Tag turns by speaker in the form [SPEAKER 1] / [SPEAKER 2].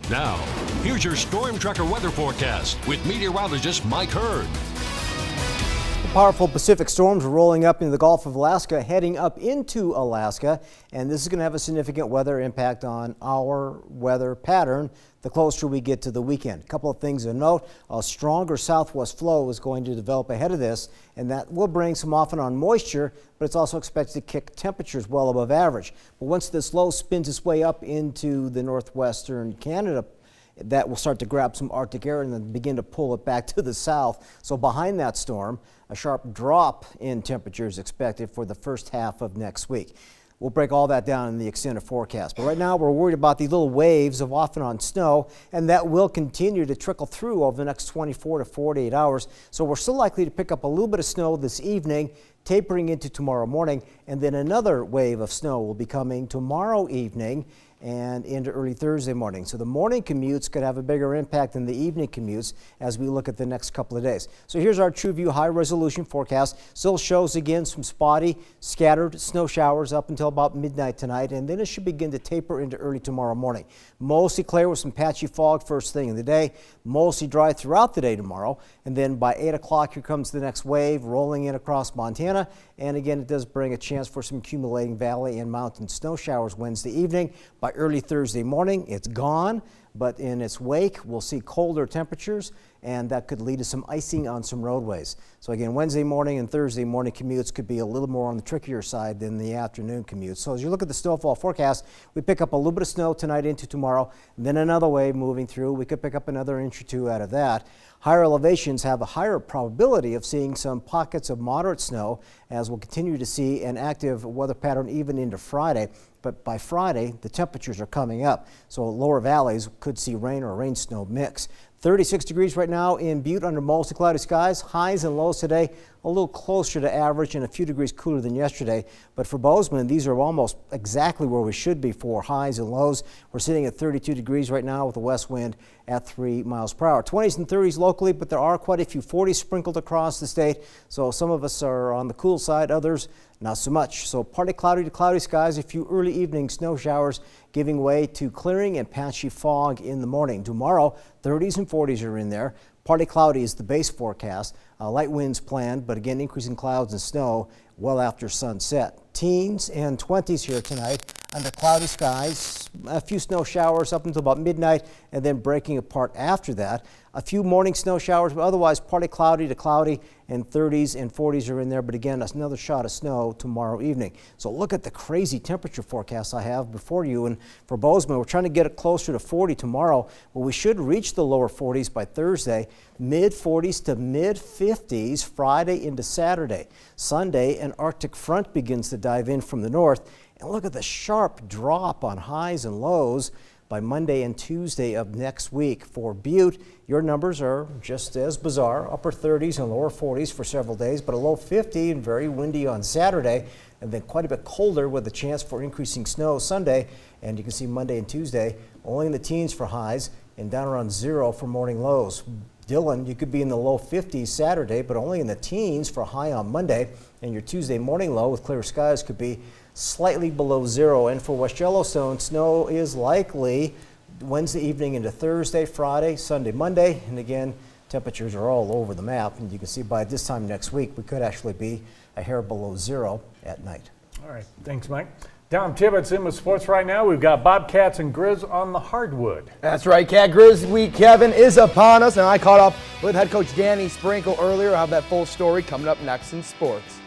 [SPEAKER 1] Now, here's your Storm Tracker weather forecast with meteorologist Mike Hurd.
[SPEAKER 2] Powerful Pacific storms are rolling up into the Gulf of Alaska, heading up into Alaska, and this is going to have a significant weather impact on our weather pattern the closer we get to the weekend. A couple of things to note: a stronger southwest flow is going to develop ahead of this, and that will bring some off and on moisture, but it's also expected to kick temperatures well above average. But once this low spins its way up into the northwestern Canada, that will start to grab some Arctic air and then begin to pull it back to the south. So behind that storm, a sharp drop in temperatures expected for the first half of next week. We'll break all that down in the extended forecast. But right now we're worried about these little waves of off and on snow, and that will continue to trickle through over the next 24 to 48 hours. So we're still likely to pick up a little bit of snow this evening, tapering into tomorrow morning, and then another wave of snow will be coming tomorrow evening and into early Thursday morning. So the morning commutes could have a bigger impact than the evening commutes as we look at the next couple of days. So here's our TrueView high resolution forecast. Still shows again some spotty scattered snow showers up until about midnight tonight, and then it should begin to taper into early tomorrow morning. Mostly clear with some patchy fog first thing in the day, mostly dry throughout the day tomorrow, and then by 8 o'clock here comes the next wave rolling in across Montana, and again it does bring a chance for some accumulating valley and mountain snow showers Wednesday evening. By early Thursday morning, it's gone, but in its wake, we'll see colder temperatures, and that could lead to some icing on some roadways. So again, Wednesday morning and Thursday morning commutes could be a little more on the trickier side than the afternoon commutes. So as you look at the snowfall forecast, we pick up a little bit of snow tonight into tomorrow, and then another wave moving through. We could pick up another inch or two out of that. Higher elevations have a higher probability of seeing some pockets of moderate snow, as we'll continue to see an active weather pattern even into Friday. But by Friday, the temperatures are coming up, so lower valleys could see rain or rain-snow mix. 36 degrees right now in Butte under mostly cloudy skies. Highs and lows today a little closer to average and a few degrees cooler than yesterday. But for Bozeman, these are almost exactly where we should be for highs and lows. We're sitting at 32 degrees right now with a west wind at 3 miles per hour. 20s and 30s locally, but there are quite a few 40s sprinkled across the state. So some of us are on the cool side, others not so much. So partly cloudy to cloudy skies, a few early evening snow showers giving way to clearing and patchy fog in the morning. Tomorrow, 30s and 40s are in there. Partly cloudy is the base forecast. Light winds planned, but again, increasing clouds and snow well after sunset. Teens and 20s here tonight under cloudy skies. A few snow showers up until about midnight and then breaking apart after that. A few morning snow showers, but otherwise partly cloudy to cloudy, and 30s and 40s are in there. But again, another shot of snow tomorrow evening. So look at the crazy temperature forecast I have before you. And for Bozeman, we're trying to get it closer to 40 tomorrow. Well, we should reach the lower 40s by Thursday, mid 40s to mid 50s Friday into Saturday. Sunday, an Arctic front begins to dive in from the north. And look at the sharp drop on highs and lows by Monday and Tuesday of next week. For Butte, your numbers are just as bizarre, upper 30s and lower 40s for several days, but a low 50 and very windy on Saturday, and then quite a bit colder with a chance for increasing snow Sunday. And you can see Monday and Tuesday only in the teens for highs and down around 0 for morning lows. Dillon, you could be in the low 50s Saturday, but only in the teens for high on Monday. And your Tuesday morning low with clear skies could be slightly below 0. And for West Yellowstone, snow is likely Wednesday evening into Thursday, Friday, Sunday, Monday. And again, temperatures are all over the map. And you can see by this time next week, we could actually be a hair below 0 at night.
[SPEAKER 3] All right. Thanks, Mike. Tom Tibbetts in with sports right now. We've got Bobcats and Grizz on the hardwood.
[SPEAKER 4] That's right, Cat. Grizz week, Kevin, is upon us, and I caught up with head coach Danny Sprinkle earlier. I'll have that full story coming up next in sports.